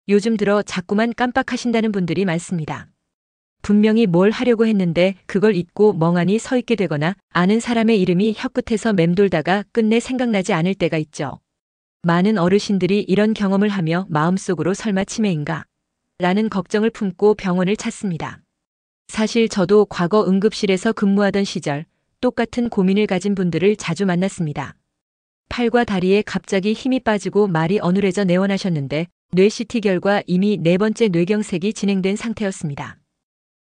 요즘 들어 자꾸만 깜빡하신다는 분들이 많습니다. 분명히 뭘 하려고 했는데 그걸 잊고 멍하니 서 있게 되거나 아는 사람의 이름이 혀끝에서 맴돌다가 끝내 생각나지 않을 때가 있죠. 많은 어르신들이 이런 경험을 하며 마음속으로 설마 치매인가? 라는 걱정을 품고 병원을 찾습니다. 사실 저도 과거 응급실에서 근무하던 시절 똑같은 고민을 가진 분들을 자주 만났습니다. 팔과 다리에 갑자기 힘이 빠지고 말이 어눌해져 내원하셨는데 뇌 CT 결과 이미 4번째 뇌경색이 진행된 상태였습니다.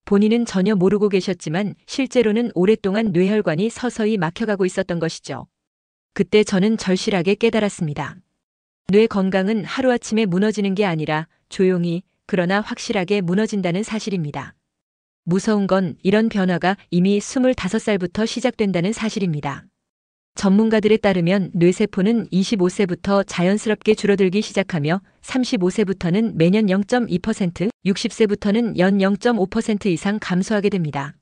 본인은 전혀 모르고 계셨지만 실제로는 오랫동안 뇌혈관이 서서히 막혀가고 있었던 것이죠. 그때 저는 절실하게 깨달았습니다. 뇌 건강은 하루아침에 무너지는 게 아니라 조용히 그러나 확실하게 무너진다는 사실입니다. 무서운 건 이런 변화가 이미 25살부터 시작된다는 사실입니다. 전문가들에 따르면 뇌세포는 25세부터 자연스럽게 줄어들기 시작하며 35세부터는 매년 0.2%, 60세부터는 연 0.5% 이상 감소하게 됩니다.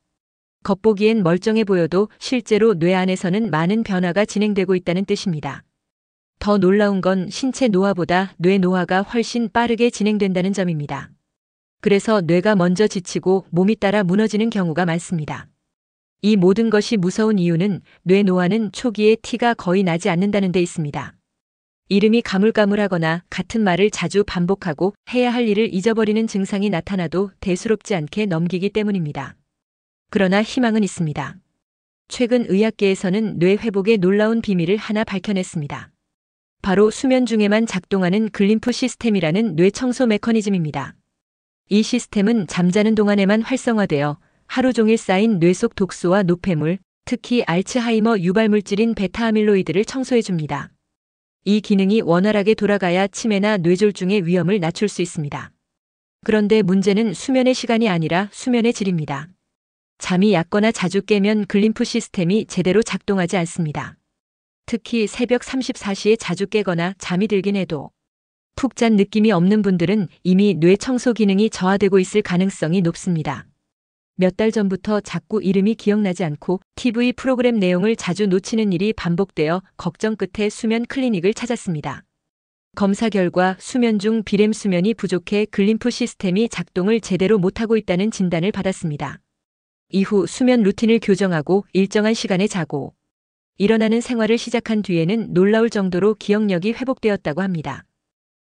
겉보기엔 멀쩡해 보여도 실제로 뇌 안에서는 많은 변화가 진행되고 있다는 뜻입니다. 더 놀라운 건 신체 노화보다 뇌 노화가 훨씬 빠르게 진행된다는 점입니다. 그래서 뇌가 먼저 지치고 몸이 따라 무너지는 경우가 많습니다. 이 모든 것이 무서운 이유는 뇌 노화는 초기에 티가 거의 나지 않는다는 데 있습니다. 이름이 가물가물하거나 같은 말을 자주 반복하고 해야 할 일을 잊어버리는 증상이 나타나도 대수롭지 않게 넘기기 때문입니다. 그러나 희망은 있습니다. 최근 의학계에서는 뇌 회복의 놀라운 비밀을 하나 밝혀냈습니다. 바로 수면 중에만 작동하는 글림프 시스템이라는 뇌 청소 메커니즘입니다. 이 시스템은 잠자는 동안에만 활성화되어 하루 종일 쌓인 뇌 속 독소와 노폐물, 특히 알츠하이머 유발물질인 베타아밀로이드를 청소해줍니다. 이 기능이 원활하게 돌아가야 치매나 뇌졸중의 위험을 낮출 수 있습니다. 그런데 문제는 수면의 시간이 아니라 수면의 질입니다. 잠이 얕거나 자주 깨면 글림프 시스템이 제대로 작동하지 않습니다. 특히 새벽 34시에 자주 깨거나 잠이 들긴 해도 푹 잔 느낌이 없는 분들은 이미 뇌 청소 기능이 저하되고 있을 가능성이 높습니다. 몇 달 전부터 자꾸 이름이 기억나지 않고 TV 프로그램 내용을 자주 놓치는 일이 반복되어 걱정 끝에 수면 클리닉을 찾았습니다. 검사 결과 수면 중 비렘 수면이 부족해 글림프 시스템이 작동을 제대로 못하고 있다는 진단을 받았습니다. 이후 수면 루틴을 교정하고 일정한 시간에 자고 일어나는 생활을 시작한 뒤에는 놀라울 정도로 기억력이 회복되었다고 합니다.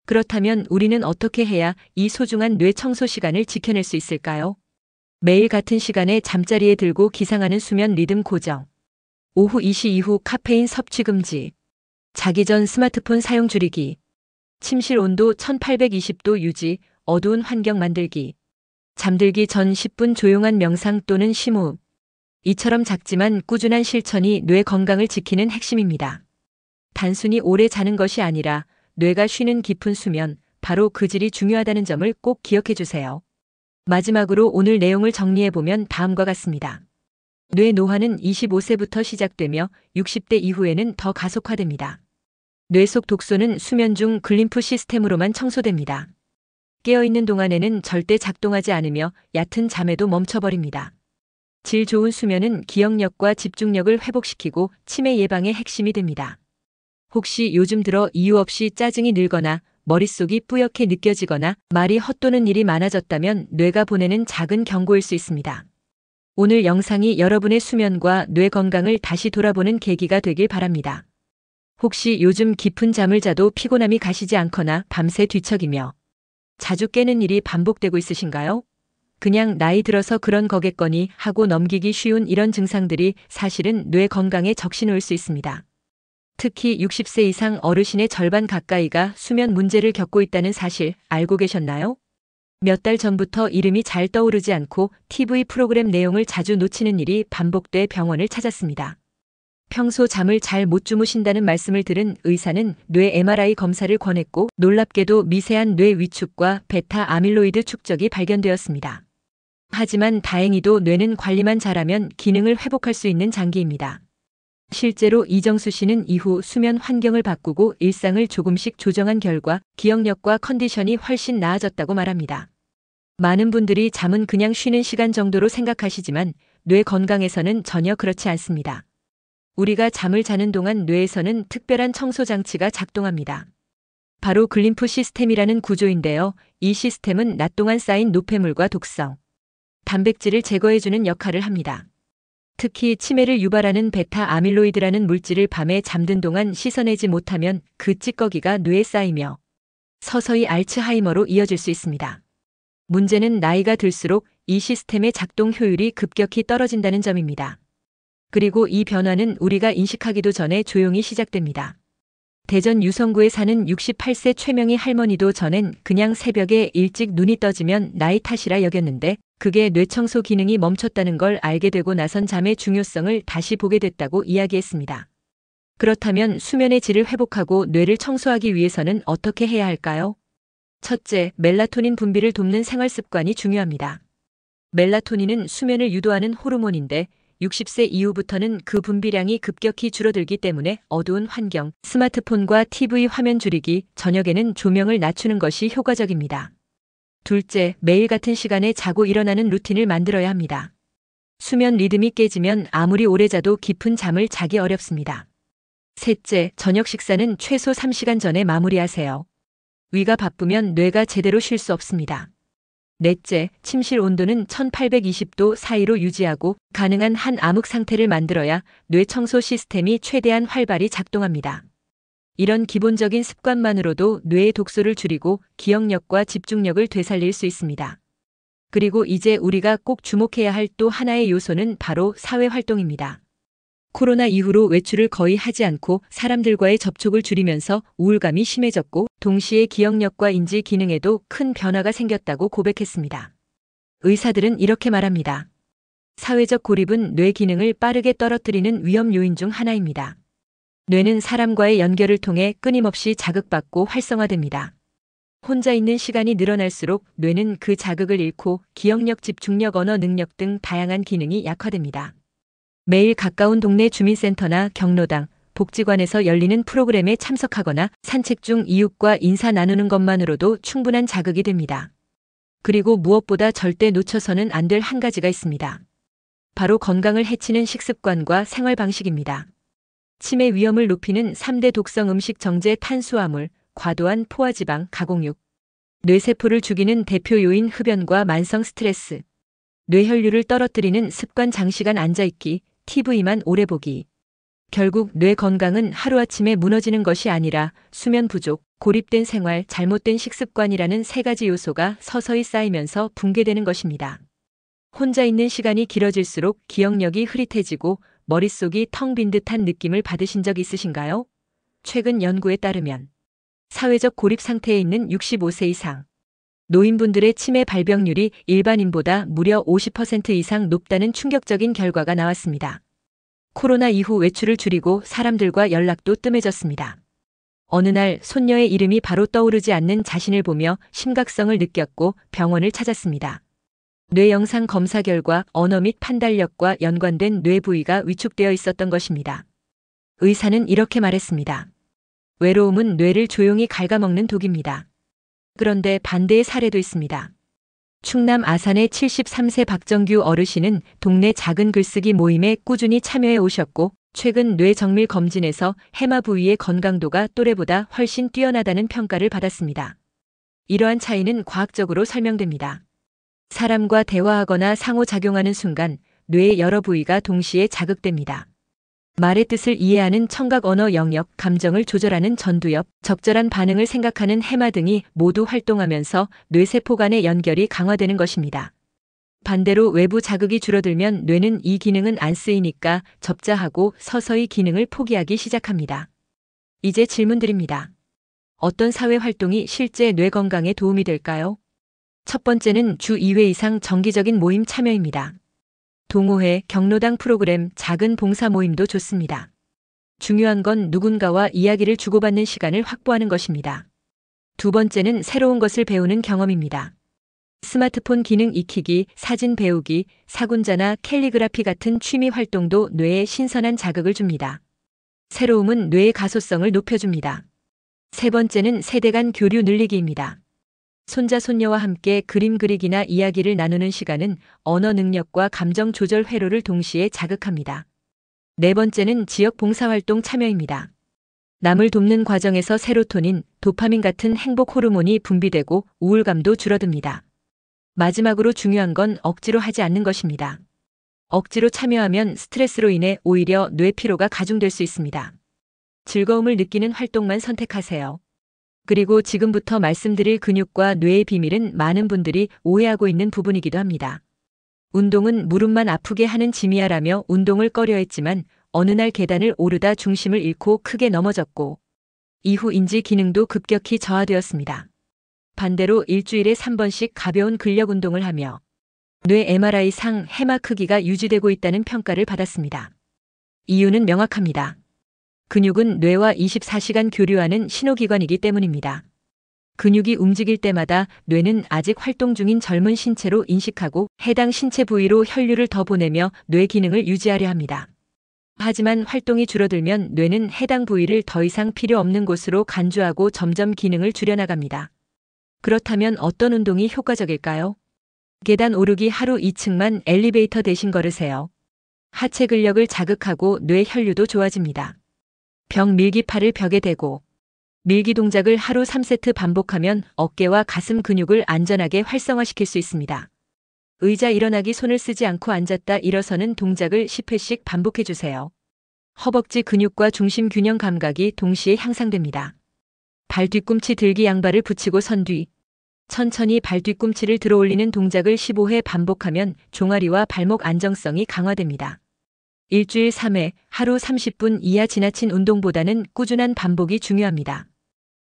그렇다면 우리는 어떻게 해야 이 소중한 뇌 청소 시간을 지켜낼 수 있을까요? 매일 같은 시간에 잠자리에 들고 기상하는 수면 리듬 고정. 오후 2시 이후 카페인 섭취 금지. 자기 전 스마트폰 사용 줄이기. 침실 온도 1820도 유지, 어두운 환경 만들기. 잠들기 전 10분 조용한 명상 또는 심호흡. 이처럼 작지만 꾸준한 실천이 뇌 건강을 지키는 핵심입니다. 단순히 오래 자는 것이 아니라 뇌가 쉬는 깊은 수면, 바로 그 질이 중요하다는 점을 꼭 기억해 주세요. 마지막으로 오늘 내용을 정리해보면 다음과 같습니다. 뇌 노화는 25세부터 시작되며 60대 이후에는 더 가속화됩니다. 뇌 속 독소는 수면 중 글림프 시스템으로만 청소됩니다. 깨어있는 동안에는 절대 작동하지 않으며 얕은 잠에도 멈춰버립니다. 질 좋은 수면은 기억력과 집중력을 회복시키고 치매 예방의 핵심이 됩니다. 혹시 요즘 들어 이유 없이 짜증이 늘거나 머릿속이 뿌옇게 느껴지거나 말이 헛도는 일이 많아졌다면 뇌가 보내는 작은 경고일 수 있습니다. 오늘 영상이 여러분의 수면과 뇌 건강을 다시 돌아보는 계기가 되길 바랍니다. 혹시 요즘 깊은 잠을 자도 피곤함이 가시지 않거나 밤새 뒤척이며 자주 깨는 일이 반복되고 있으신가요? 그냥 나이 들어서 그런 거겠거니 하고 넘기기 쉬운 이런 증상들이 사실은 뇌 건강에 적신호일 수 있습니다. 특히 60세 이상 어르신의 절반 가까이가 수면 문제를 겪고 있다는 사실 알고 계셨나요? 몇 달 전부터 이름이 잘 떠오르지 않고 TV 프로그램 내용을 자주 놓치는 일이 반복돼 병원을 찾았습니다. 평소 잠을 잘 못 주무신다는 말씀을 들은 의사는 뇌 MRI 검사를 권했고 놀랍게도 미세한 뇌 위축과 베타 아밀로이드 축적이 발견되었습니다. 하지만 다행히도 뇌는 관리만 잘하면 기능을 회복할 수 있는 장기입니다. 실제로 이정수 씨는 이후 수면 환경을 바꾸고 일상을 조금씩 조정한 결과 기억력과 컨디션이 훨씬 나아졌다고 말합니다. 많은 분들이 잠은 그냥 쉬는 시간 정도로 생각하시지만 뇌 건강에서는 전혀 그렇지 않습니다. 우리가 잠을 자는 동안 뇌에서는 특별한 청소 장치가 작동합니다. 바로 글림프 시스템이라는 구조인데요. 이 시스템은 낮 동안 쌓인 노폐물과 독성, 단백질을 제거해주는 역할을 합니다. 특히 치매를 유발하는 베타 아밀로이드라는 물질을 밤에 잠든 동안 씻어내지 못하면 그 찌꺼기가 뇌에 쌓이며 서서히 알츠하이머로 이어질 수 있습니다. 문제는 나이가 들수록 이 시스템의 작동 효율이 급격히 떨어진다는 점입니다. 그리고 이 변화는 우리가 인식하기도 전에 조용히 시작됩니다. 대전 유성구에 사는 68세 최명희 할머니도 전엔 그냥 새벽에 일찍 눈이 떠지면 나이 탓이라 여겼는데 그게 뇌청소 기능이 멈췄다는 걸 알게 되고 나선 잠의 중요성을 다시 보게 됐다고 이야기했습니다. 그렇다면 수면의 질을 회복하고 뇌를 청소하기 위해서는 어떻게 해야 할까요? 첫째, 멜라토닌 분비를 돕는 생활 습관이 중요합니다. 멜라토닌은 수면을 유도하는 호르몬인데 60세 이후부터는 그 분비량이 급격히 줄어들기 때문에 어두운 환경, 스마트폰과 TV 화면 줄이기, 저녁에는 조명을 낮추는 것이 효과적입니다. 둘째, 매일 같은 시간에 자고 일어나는 루틴을 만들어야 합니다. 수면 리듬이 깨지면 아무리 오래 자도 깊은 잠을 자기 어렵습니다. 셋째, 저녁 식사는 최소 3시간 전에 마무리하세요. 위가 바쁘면 뇌가 제대로 쉴 수 없습니다. 넷째, 침실 온도는 1820도 사이로 유지하고 가능한 한 암흑 상태를 만들어야 뇌 청소 시스템이 최대한 활발히 작동합니다. 이런 기본적인 습관만으로도 뇌의 독소를 줄이고 기억력과 집중력을 되살릴 수 있습니다. 그리고 이제 우리가 꼭 주목해야 할 또 하나의 요소는 바로 사회활동입니다. 코로나 이후로 외출을 거의 하지 않고 사람들과의 접촉을 줄이면서 우울감이 심해졌고 동시에 기억력과 인지 기능에도 큰 변화가 생겼다고 고백했습니다. 의사들은 이렇게 말합니다. 사회적 고립은 뇌 기능을 빠르게 떨어뜨리는 위험 요인 중 하나입니다. 뇌는 사람과의 연결을 통해 끊임없이 자극받고 활성화됩니다. 혼자 있는 시간이 늘어날수록 뇌는 그 자극을 잃고 기억력, 집중력, 언어 능력 등 다양한 기능이 약화됩니다. 매일 가까운 동네 주민센터나 경로당, 복지관에서 열리는 프로그램에 참석하거나 산책 중 이웃과 인사 나누는 것만으로도 충분한 자극이 됩니다. 그리고 무엇보다 절대 놓쳐서는 안 될 한 가지가 있습니다. 바로 건강을 해치는 식습관과 생활 방식입니다. 치매 위험을 높이는 3대 독성 음식 정제 탄수화물, 과도한 포화지방, 가공육, 뇌세포를 죽이는 대표 요인 흡연과 만성 스트레스, 뇌혈류를 떨어뜨리는 습관 장시간 앉아있기, TV만 오래 보기. 결국 뇌 건강은 하루아침에 무너지는 것이 아니라 수면 부족, 고립된 생활, 잘못된 식습관이라는 세 가지 요소가 서서히 쌓이면서 붕괴되는 것입니다. 혼자 있는 시간이 길어질수록 기억력이 흐릿해지고 머릿속이 텅 빈 듯한 느낌을 받으신 적 있으신가요? 최근 연구에 따르면 사회적 고립 상태에 있는 65세 이상 노인분들의 치매 발병률이 일반인보다 무려 50% 이상 높다는 충격적인 결과가 나왔습니다. 코로나 이후 외출을 줄이고 사람들과 연락도 뜸해졌습니다. 어느 날 손녀의 이름이 바로 떠오르지 않는 자신을 보며 심각성을 느꼈고 병원을 찾았습니다. 뇌 영상 검사 결과 언어 및 판단력과 연관된 뇌 부위가 위축되어 있었던 것입니다. 의사는 이렇게 말했습니다. 외로움은 뇌를 조용히 갉아먹는 독입니다. 그런데 반대의 사례도 있습니다. 충남 아산의 73세 박정규 어르신은 동네 작은 글쓰기 모임에 꾸준히 참여해 오셨고 최근 뇌 정밀 검진에서 해마 부위의 건강도가 또래보다 훨씬 뛰어나다는 평가를 받았습니다. 이러한 차이는 과학적으로 설명됩니다. 사람과 대화하거나 상호작용하는 순간 뇌의 여러 부위가 동시에 자극됩니다. 말의 뜻을 이해하는 청각 언어 영역, 감정을 조절하는 전두엽, 적절한 반응을 생각하는 해마 등이 모두 활동하면서 뇌세포 간의 연결이 강화되는 것입니다. 반대로 외부 자극이 줄어들면 뇌는 이 기능은 안 쓰이니까 접자하고 서서히 기능을 포기하기 시작합니다. 이제 질문 드립니다. 어떤 사회 활동이 실제 뇌 건강에 도움이 될까요? 첫 번째는 주 2회 이상 정기적인 모임 참여입니다. 동호회, 경로당 프로그램, 작은 봉사 모임도 좋습니다. 중요한 건 누군가와 이야기를 주고받는 시간을 확보하는 것입니다. 두 번째는 새로운 것을 배우는 경험입니다. 스마트폰 기능 익히기, 사진 배우기, 사군자나 캘리그라피 같은 취미 활동도 뇌에 신선한 자극을 줍니다. 새로움은 뇌의 가소성을 높여줍니다. 세 번째는 세대 간 교류 늘리기입니다. 손자, 손녀와 함께 그림 그리기나 이야기를 나누는 시간은 언어 능력과 감정 조절 회로를 동시에 자극합니다. 네 번째는 지역 봉사활동 참여입니다. 남을 돕는 과정에서 세로토닌, 도파민 같은 행복 호르몬이 분비되고 우울감도 줄어듭니다. 마지막으로 중요한 건 억지로 하지 않는 것입니다. 억지로 참여하면 스트레스로 인해 오히려 뇌 피로가 가중될 수 있습니다. 즐거움을 느끼는 활동만 선택하세요. 그리고 지금부터 말씀드릴 근육과 뇌의 비밀은 많은 분들이 오해하고 있는 부분이기도 합니다. 운동은 무릎만 아프게 하는 짐이야라며 운동을 꺼려했지만 어느 날 계단을 오르다 중심을 잃고 크게 넘어졌고 이후 인지 기능도 급격히 저하되었습니다. 반대로 일주일에 3번씩 가벼운 근력 운동을 하며 뇌 MRI상 해마 크기가 유지되고 있다는 평가를 받았습니다. 이유는 명확합니다. 근육은 뇌와 24시간 교류하는 신호기관이기 때문입니다. 근육이 움직일 때마다 뇌는 아직 활동 중인 젊은 신체로 인식하고 해당 신체 부위로 혈류를 더 보내며 뇌 기능을 유지하려 합니다. 하지만 활동이 줄어들면 뇌는 해당 부위를 더 이상 필요 없는 곳으로 간주하고 점점 기능을 줄여나갑니다. 그렇다면 어떤 운동이 효과적일까요? 계단 오르기 하루 2층만 엘리베이터 대신 걸으세요. 하체 근력을 자극하고 뇌 혈류도 좋아집니다. 벽 밀기 팔을 벽에 대고 밀기 동작을 하루 3세트 반복하면 어깨와 가슴 근육을 안전하게 활성화시킬 수 있습니다. 의자 일어나기 손을 쓰지 않고 앉았다 일어서는 동작을 10회씩 반복해 주세요. 허벅지 근육과 중심 균형 감각이 동시에 향상됩니다. 발 뒤꿈치 들기 양발을 붙이고 선 뒤. 천천히 발 뒤꿈치를 들어 올리는 동작을 15회 반복하면 종아리와 발목 안정성이 강화됩니다. 일주일 3회, 하루 30분 이하 지나친 운동보다는 꾸준한 반복이 중요합니다.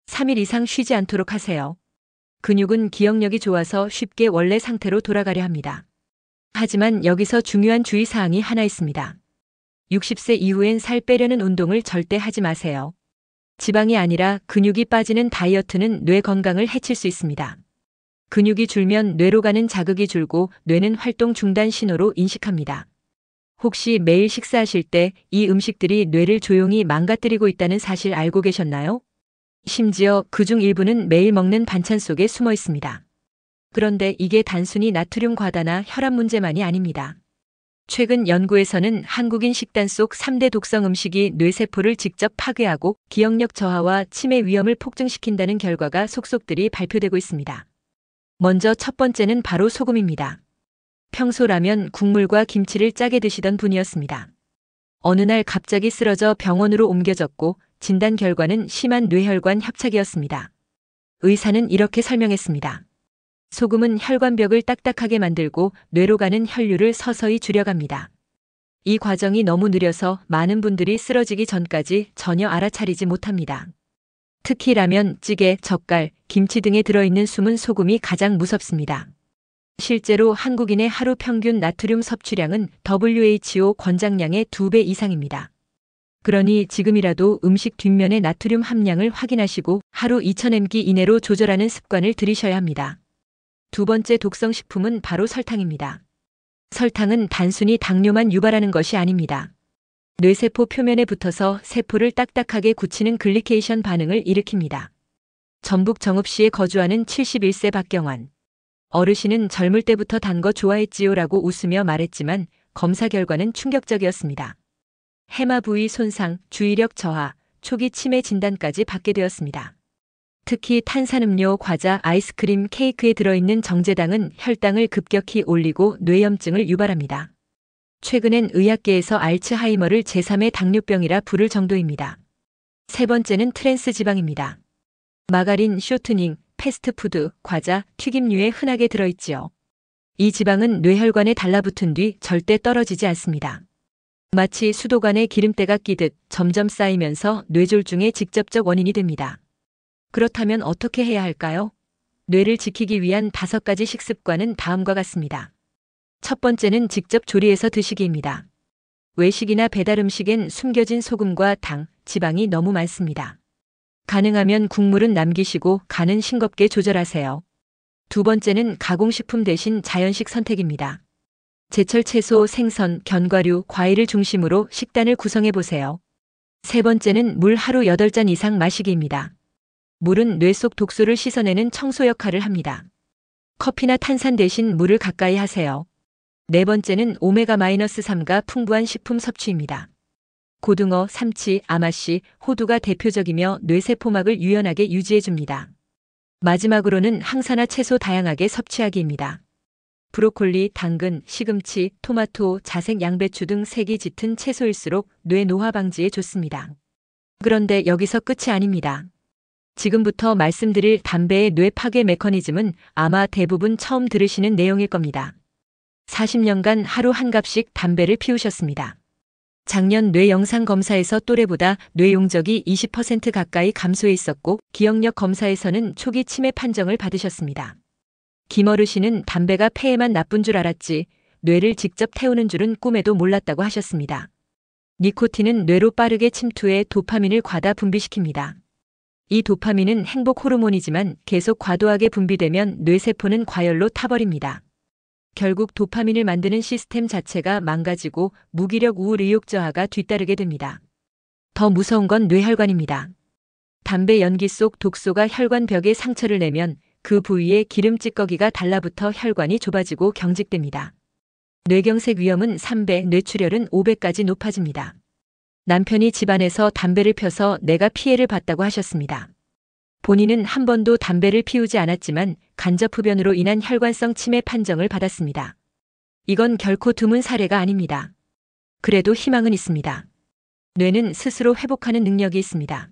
3일 이상 쉬지 않도록 하세요. 근육은 기억력이 좋아서 쉽게 원래 상태로 돌아가려 합니다. 하지만 여기서 중요한 주의사항이 하나 있습니다. 60세 이후엔 살 빼려는 운동을 절대 하지 마세요. 지방이 아니라 근육이 빠지는 다이어트는 뇌 건강을 해칠 수 있습니다. 근육이 줄면 뇌로 가는 자극이 줄고 뇌는 활동 중단 신호로 인식합니다. 혹시 매일 식사하실 때 이 음식들이 뇌를 조용히 망가뜨리고 있다는 사실 알고 계셨나요? 심지어 그중 일부는 매일 먹는 반찬 속에 숨어 있습니다. 그런데 이게 단순히 나트륨 과다나 혈압 문제만이 아닙니다. 최근 연구에서는 한국인 식단 속 3대 독성 음식이 뇌세포를 직접 파괴하고 기억력 저하와 치매 위험을 폭증시킨다는 결과가 속속들이 발표되고 있습니다. 먼저 첫 번째는 바로 소금입니다. 평소 라면, 국물과 김치를 짜게 드시던 분이었습니다. 어느 날 갑자기 쓰러져 병원으로 옮겨졌고 진단 결과는 심한 뇌혈관 협착이었습니다. 의사는 이렇게 설명했습니다. 소금은 혈관벽을 딱딱하게 만들고 뇌로 가는 혈류를 서서히 줄여갑니다. 이 과정이 너무 느려서 많은 분들이 쓰러지기 전까지 전혀 알아차리지 못합니다. 특히 라면, 찌개, 젓갈, 김치 등에 들어있는 숨은 소금이 가장 무섭습니다. 실제로 한국인의 하루 평균 나트륨 섭취량은 WHO 권장량의 2배 이상입니다. 그러니 지금이라도 음식 뒷면의 나트륨 함량을 확인하시고 하루 2000mg 이내로 조절하는 습관을 들이셔야 합니다. 두 번째 독성 식품은 바로 설탕입니다. 설탕은 단순히 당뇨만 유발하는 것이 아닙니다. 뇌세포 표면에 붙어서 세포를 딱딱하게 굳히는 글리케이션 반응을 일으킵니다. 전북 정읍시에 거주하는 71세 박경환. 어르신은 젊을 때부터 단 거 좋아했지요 라고 웃으며 말했지만 검사 결과는 충격적이었습니다. 해마 부위 손상, 주의력 저하, 초기 치매 진단까지 받게 되었습니다. 특히 탄산음료, 과자, 아이스크림, 케이크에 들어있는 정제당은 혈당을 급격히 올리고 뇌염증을 유발합니다. 최근엔 의학계에서 알츠하이머를 제3의 당뇨병이라 부를 정도입니다. 세 번째는 트랜스 지방입니다. 마가린, 쇼트닝, 패스트푸드, 과자, 튀김류에 흔하게 들어있지요. 이 지방은 뇌혈관에 달라붙은 뒤 절대 떨어지지 않습니다. 마치 수도관에 기름때가 끼듯 점점 쌓이면서 뇌졸중의 직접적 원인이 됩니다. 그렇다면 어떻게 해야 할까요? 뇌를 지키기 위한 5가지 식습관은 다음과 같습니다. 첫 번째는 직접 조리해서 드시기입니다. 외식이나 배달 음식엔 숨겨진 소금과 당, 지방이 너무 많습니다. 가능하면 국물은 남기시고 간은 싱겁게 조절하세요. 두 번째는 가공식품 대신 자연식 선택입니다. 제철 채소, 생선, 견과류, 과일을 중심으로 식단을 구성해 보세요. 세 번째는 물 하루 8잔 이상 마시기입니다. 물은 뇌 속 독소를 씻어내는 청소 역할을 합니다. 커피나 탄산 대신 물을 가까이 하세요. 네 번째는 오메가-3가 풍부한 식품 섭취입니다. 고등어, 삼치, 아마씨, 호두가 대표적이며 뇌세포막을 유연하게 유지해줍니다. 마지막으로는 항산화 채소 다양하게 섭취하기입니다. 브로콜리, 당근, 시금치, 토마토, 자색 양배추 등 색이 짙은 채소일수록 뇌 노화 방지에 좋습니다. 그런데 여기서 끝이 아닙니다. 지금부터 말씀드릴 담배의 뇌 파괴 메커니즘은 아마 대부분 처음 들으시는 내용일 겁니다. 40년간 하루 한 갑씩 담배를 피우셨습니다. 작년 뇌 영상 검사에서 또래보다 뇌 용적이 20% 가까이 감소해 있었고 기억력 검사에서는 초기 치매 판정을 받으셨습니다. 김어르신은 담배가 폐에만 나쁜 줄 알았지 뇌를 직접 태우는 줄은 꿈에도 몰랐다고 하셨습니다. 니코틴은 뇌로 빠르게 침투해 도파민을 과다 분비시킵니다. 이 도파민은 행복 호르몬이지만 계속 과도하게 분비되면 뇌세포는 과열로 타버립니다. 결국 도파민을 만드는 시스템 자체가 망가지고 무기력 우울 의욕 저하가 뒤따르게 됩니다. 더 무서운 건 뇌혈관입니다. 담배 연기 속 독소가 혈관 벽에 상처를 내면 그 부위에 기름 찌꺼기가 달라붙어 혈관이 좁아지고 경직됩니다. 뇌경색 위험은 3배, 뇌출혈은 5배까지 높아집니다. 남편이 집안에서 담배를 펴서 내가 피해를 봤다고 하셨습니다. 본인은 한 번도 담배를 피우지 않았지만 간접 흡연으로 인한 혈관성 치매 판정을 받았습니다. 이건 결코 드문 사례가 아닙니다. 그래도 희망은 있습니다. 뇌는 스스로 회복하는 능력이 있습니다.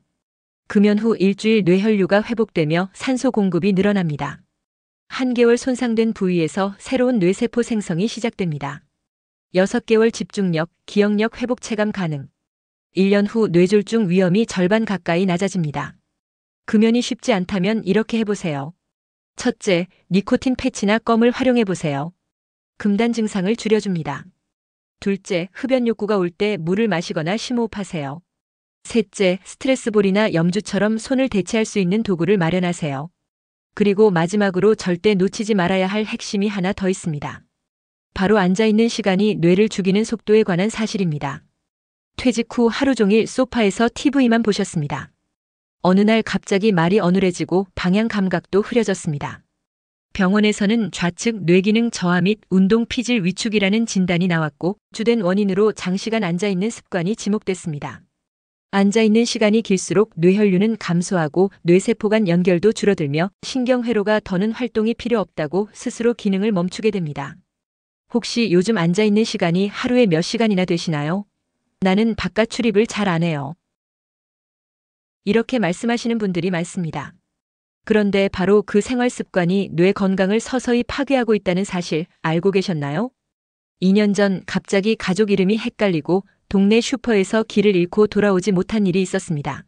금연 후 일주일 뇌혈류가 회복되며 산소 공급이 늘어납니다. 한개월 손상된 부위에서 새로운 뇌세포 생성이 시작됩니다. 6개월 집중력, 기억력 회복 체감 가능. 1년 후 뇌졸중 위험이 절반 가까이 낮아집니다. 금연이 쉽지 않다면 이렇게 해보세요. 첫째, 니코틴 패치나 껌을 활용해보세요. 금단 증상을 줄여줍니다. 둘째, 흡연 욕구가 올 때 물을 마시거나 심호흡하세요. 셋째, 스트레스볼이나 염주처럼 손을 대체할 수 있는 도구를 마련하세요. 그리고 마지막으로 절대 놓치지 말아야 할 핵심이 하나 더 있습니다. 바로 앉아있는 시간이 뇌를 죽이는 속도에 관한 사실입니다. 퇴직 후 하루 종일 소파에서 TV만 보셨습니다. 어느 날 갑자기 말이 어눌해지고 방향 감각도 흐려졌습니다. 병원에서는 좌측 뇌기능 저하 및 운동 피질 위축이라는 진단이 나왔고 주된 원인으로 장시간 앉아있는 습관이 지목됐습니다. 앉아있는 시간이 길수록 뇌혈류는 감소하고 뇌세포 간 연결도 줄어들며 신경회로가 더는 활동이 필요 없다고 스스로 기능을 멈추게 됩니다. 혹시 요즘 앉아있는 시간이 하루에 몇 시간이나 되시나요? 나는 바깥 출입을 잘 안 해요. 이렇게 말씀하시는 분들이 많습니다. 그런데 바로 그 생활 습관이 뇌 건강을 서서히 파괴하고 있다는 사실 알고 계셨나요? 2년 전 갑자기 가족 이름이 헷갈리고 동네 슈퍼에서 길을 잃고 돌아오지 못한 일이 있었습니다.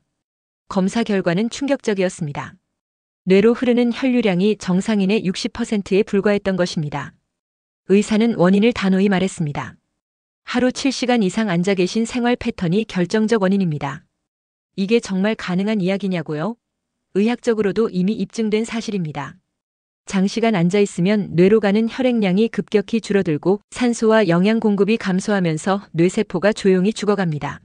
검사 결과는 충격적이었습니다. 뇌로 흐르는 혈류량이 정상인의 60%에 불과했던 것입니다. 의사는 원인을 단호히 말했습니다. 하루 7시간 이상 앉아 계신 생활 패턴이 결정적 원인입니다. 이게 정말 가능한 이야기냐고요? 의학적으로도 이미 입증된 사실입니다. 장시간 앉아 있으면 뇌로 가는 혈액량이 급격히 줄어들고 산소와 영양 공급이 감소하면서 뇌세포가 조용히 죽어갑니다.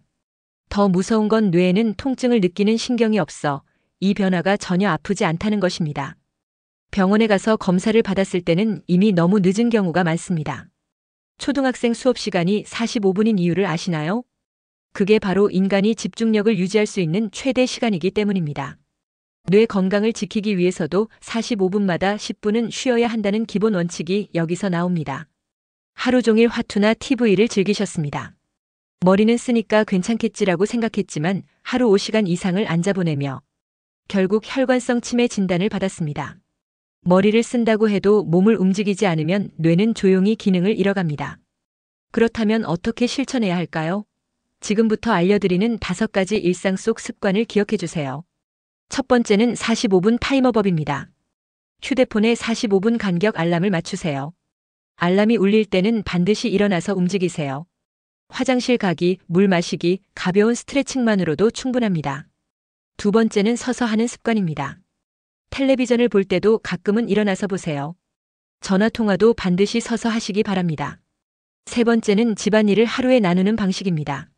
더 무서운 건 뇌에는 통증을 느끼는 신경이 없어 이 변화가 전혀 아프지 않다는 것입니다. 병원에 가서 검사를 받았을 때는 이미 너무 늦은 경우가 많습니다. 초등학생 수업 시간이 45분인 이유를 아시나요? 그게 바로 인간이 집중력을 유지할 수 있는 최대 시간이기 때문입니다. 뇌 건강을 지키기 위해서도 45분마다 10분은 쉬어야 한다는 기본 원칙이 여기서 나옵니다. 하루 종일 화투나 TV를 즐기셨습니다. 머리는 쓰니까 괜찮겠지라고 생각했지만 하루 5시간 이상을 앉아 보내며 결국 혈관성 치매 진단을 받았습니다. 머리를 쓴다고 해도 몸을 움직이지 않으면 뇌는 조용히 기능을 잃어갑니다. 그렇다면 어떻게 실천해야 할까요? 지금부터 알려드리는 5가지 일상 속 습관을 기억해 주세요. 첫 번째는 45분 타이머법입니다. 휴대폰에 45분 간격 알람을 맞추세요. 알람이 울릴 때는 반드시 일어나서 움직이세요. 화장실 가기, 물 마시기, 가벼운 스트레칭만으로도 충분합니다. 두 번째는 서서 하는 습관입니다. 텔레비전을 볼 때도 가끔은 일어나서 보세요. 전화 통화도 반드시 서서 하시기 바랍니다. 세 번째는 집안일을 하루에 나누는 방식입니다.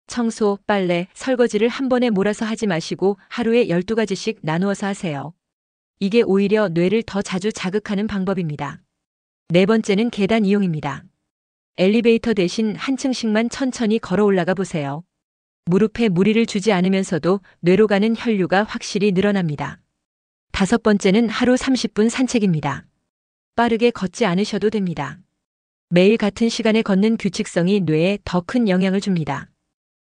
청소, 빨래, 설거지를 한 번에 몰아서 하지 마시고 하루에 12가지씩 나누어서 하세요. 이게 오히려 뇌를 더 자주 자극하는 방법입니다. 네 번째는 계단 이용입니다. 엘리베이터 대신 한 층씩만 천천히 걸어 올라가 보세요. 무릎에 무리를 주지 않으면서도 뇌로 가는 혈류가 확실히 늘어납니다. 5번째는 하루 30분 산책입니다. 빠르게 걷지 않으셔도 됩니다. 매일 같은 시간에 걷는 규칙성이 뇌에 더 큰 영향을 줍니다.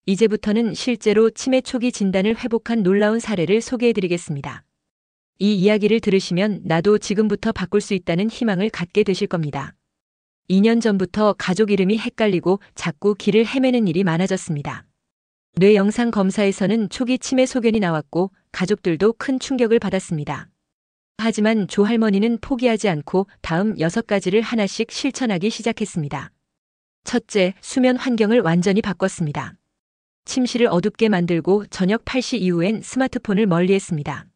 이제부터는 실제로 치매 초기 진단을 회복한 놀라운 사례를 소개해드리겠습니다. 이 이야기를 들으시면 나도 지금부터 바꿀 수 있다는 희망을 갖게 되실 겁니다. 2년 전부터 가족 이름이 헷갈리고 자꾸 길을 헤매는 일이 많아졌습니다. 뇌 영상 검사에서는 초기 치매 소견이 나왔고 가족들도 큰 충격을 받았습니다. 하지만 조할머니는 포기하지 않고 다음 6가지를 하나씩 실천하기 시작했습니다. 첫째, 수면 환경을 완전히 바꿨습니다. 침실을 어둡게 만들고 저녁 8시 이후엔 스마트폰을 멀리했습니다.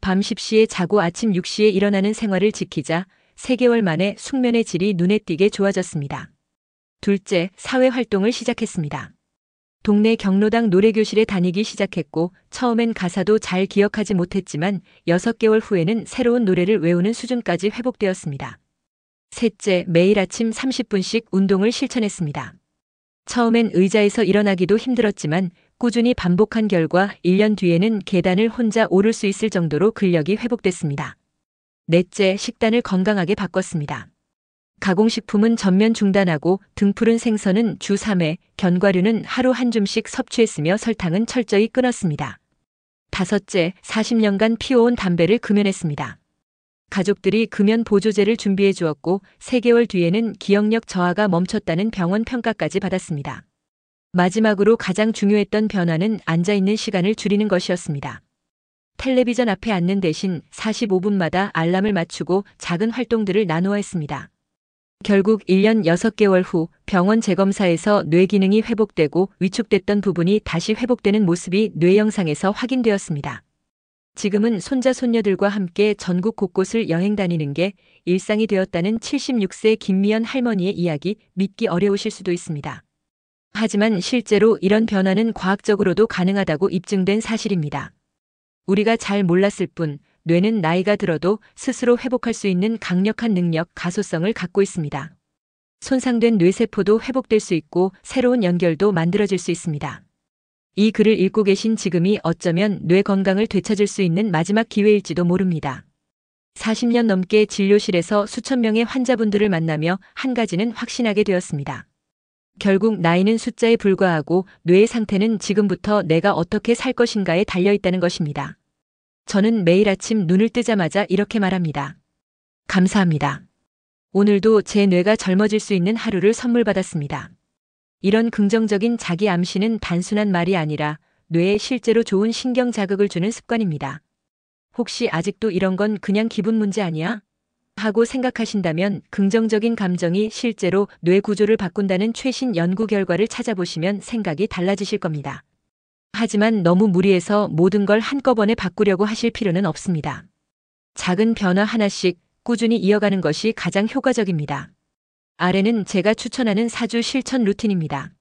밤 10시에 자고 아침 6시에 일어나는 생활을 지키자 3개월 만에 숙면의 질이 눈에 띄게 좋아졌습니다. 둘째, 사회활동을 시작했습니다. 동네 경로당 노래교실에 다니기 시작했고 처음엔 가사도 잘 기억하지 못했지만 6개월 후에는 새로운 노래를 외우는 수준까지 회복되었습니다. 셋째, 매일 아침 30분씩 운동을 실천했습니다. 처음엔 의자에서 일어나기도 힘들었지만 꾸준히 반복한 결과 1년 뒤에는 계단을 혼자 오를 수 있을 정도로 근력이 회복됐습니다. 넷째, 식단을 건강하게 바꿨습니다. 가공식품은 전면 중단하고 등푸른 생선은 주 3회, 견과류는 하루 한 줌씩 섭취했으며 설탕은 철저히 끊었습니다. 다섯째, 40년간 피워온 담배를 금연했습니다. 가족들이 금연 보조제를 준비해 주었고 3개월 뒤에는 기억력 저하가 멈췄다는 병원 평가까지 받았습니다. 마지막으로 가장 중요했던 변화는 앉아있는 시간을 줄이는 것이었습니다. 텔레비전 앞에 앉는 대신 45분마다 알람을 맞추고 작은 활동들을 나누어 했습니다. 결국 1년 6개월 후 병원 재검사에서 뇌 기능이 회복되고 위축됐던 부분이 다시 회복되는 모습이 뇌 영상에서 확인되었습니다. 지금은 손자 손녀들과 함께 전국 곳곳을 여행 다니는 게 일상이 되었다는 76세 김미연 할머니의 이야기 믿기 어려우실 수도 있습니다. 하지만 실제로 이런 변화는 과학적으로도 가능하다고 입증된 사실입니다. 우리가 잘 몰랐을 뿐 뇌는 나이가 들어도 스스로 회복할 수 있는 강력한 능력, 가소성을 갖고 있습니다. 손상된 뇌세포도 회복될 수 있고 새로운 연결도 만들어질 수 있습니다. 이 글을 읽고 계신 지금이 어쩌면 뇌 건강을 되찾을 수 있는 마지막 기회일지도 모릅니다. 40년 넘게 진료실에서 수천 명의 환자분들을 만나며 한 가지는 확신하게 되었습니다. 결국 나이는 숫자에 불과하고 뇌의 상태는 지금부터 내가 어떻게 살 것인가에 달려있다는 것입니다. 저는 매일 아침 눈을 뜨자마자 이렇게 말합니다. 감사합니다. 오늘도 제 뇌가 젊어질 수 있는 하루를 선물 받았습니다. 이런 긍정적인 자기 암시는 단순한 말이 아니라 뇌에 실제로 좋은 신경 자극을 주는 습관입니다. 혹시 아직도 이런 건 그냥 기분 문제 아니야? 하고 생각하신다면 긍정적인 감정이 실제로 뇌 구조를 바꾼다는 최신 연구 결과를 찾아보시면 생각이 달라지실 겁니다. 하지만 너무 무리해서 모든 걸 한꺼번에 바꾸려고 하실 필요는 없습니다. 작은 변화 하나씩 꾸준히 이어가는 것이 가장 효과적입니다. 아래는 제가 추천하는 4주 실천 루틴입니다.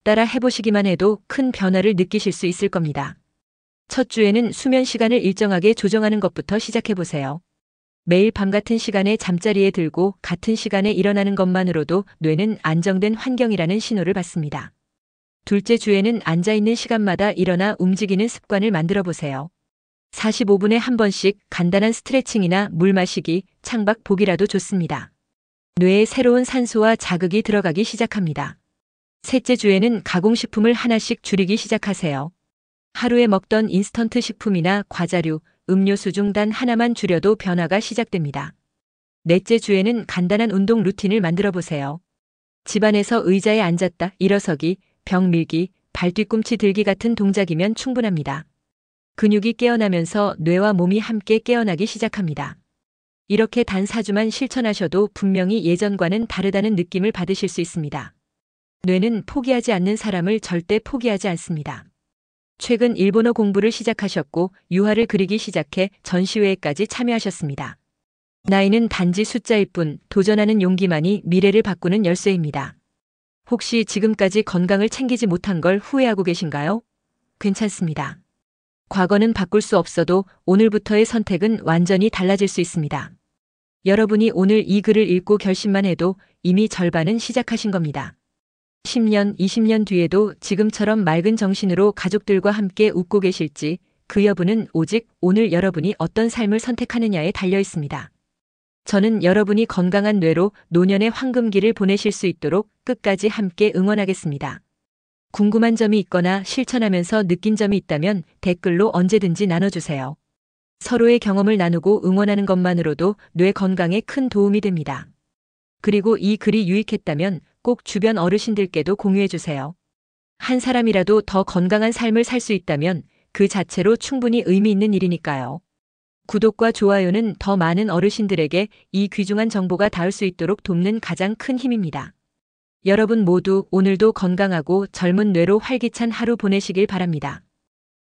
따라 해보시기만 해도 큰 변화를 느끼실 수 있을 겁니다. 첫 주에는 수면 시간을 일정하게 조정하는 것부터 시작해보세요. 매일 밤 같은 시간에 잠자리에 들고 같은 시간에 일어나는 것만으로도 뇌는 안정된 환경이라는 신호를 받습니다. 둘째 주에는 앉아있는 시간마다 일어나 움직이는 습관을 만들어 보세요. 45분에 한 번씩 간단한 스트레칭이나 물 마시기, 창밖 보기라도 좋습니다. 뇌에 새로운 산소와 자극이 들어가기 시작합니다. 셋째 주에는 가공식품을 하나씩 줄이기 시작하세요. 하루에 먹던 인스턴트 식품이나 과자류, 음료수 중 단 하나만 줄여도 변화가 시작됩니다. 넷째 주에는 간단한 운동 루틴을 만들어 보세요. 집안에서 의자에 앉았다 일어서기, 벽 밀기, 발 뒤꿈치 들기 같은 동작이면 충분합니다. 근육이 깨어나면서 뇌와 몸이 함께 깨어나기 시작합니다. 이렇게 단 4주만 실천하셔도 분명히 예전과는 다르다는 느낌을 받으실 수 있습니다. 뇌는 포기하지 않는 사람을 절대 포기하지 않습니다. 최근 일본어 공부를 시작하셨고 유화를 그리기 시작해 전시회에까지 참여하셨습니다. 나이는 단지 숫자일 뿐 도전하는 용기만이 미래를 바꾸는 열쇠입니다. 혹시 지금까지 건강을 챙기지 못한 걸 후회하고 계신가요? 괜찮습니다. 과거는 바꿀 수 없어도 오늘부터의 선택은 완전히 달라질 수 있습니다. 여러분이 오늘 이 글을 읽고 결심만 해도 이미 절반은 시작하신 겁니다. 10년, 20년 뒤에도 지금처럼 맑은 정신으로 가족들과 함께 웃고 계실지 그 여부는 오직 오늘 여러분이 어떤 삶을 선택하느냐에 달려 있습니다. 저는 여러분이 건강한 뇌로 노년의 황금기를 보내실 수 있도록 끝까지 함께 응원하겠습니다. 궁금한 점이 있거나 실천하면서 느낀 점이 있다면 댓글로 언제든지 나눠주세요. 서로의 경험을 나누고 응원하는 것만으로도 뇌 건강에 큰 도움이 됩니다. 그리고 이 글이 유익했다면 꼭 주변 어르신들께도 공유해주세요. 한 사람이라도 더 건강한 삶을 살 수 있다면 그 자체로 충분히 의미 있는 일이니까요. 구독과 좋아요는 더 많은 어르신들에게 이 귀중한 정보가 닿을 수 있도록 돕는 가장 큰 힘입니다. 여러분 모두 오늘도 건강하고 젊은 뇌로 활기찬 하루 보내시길 바랍니다.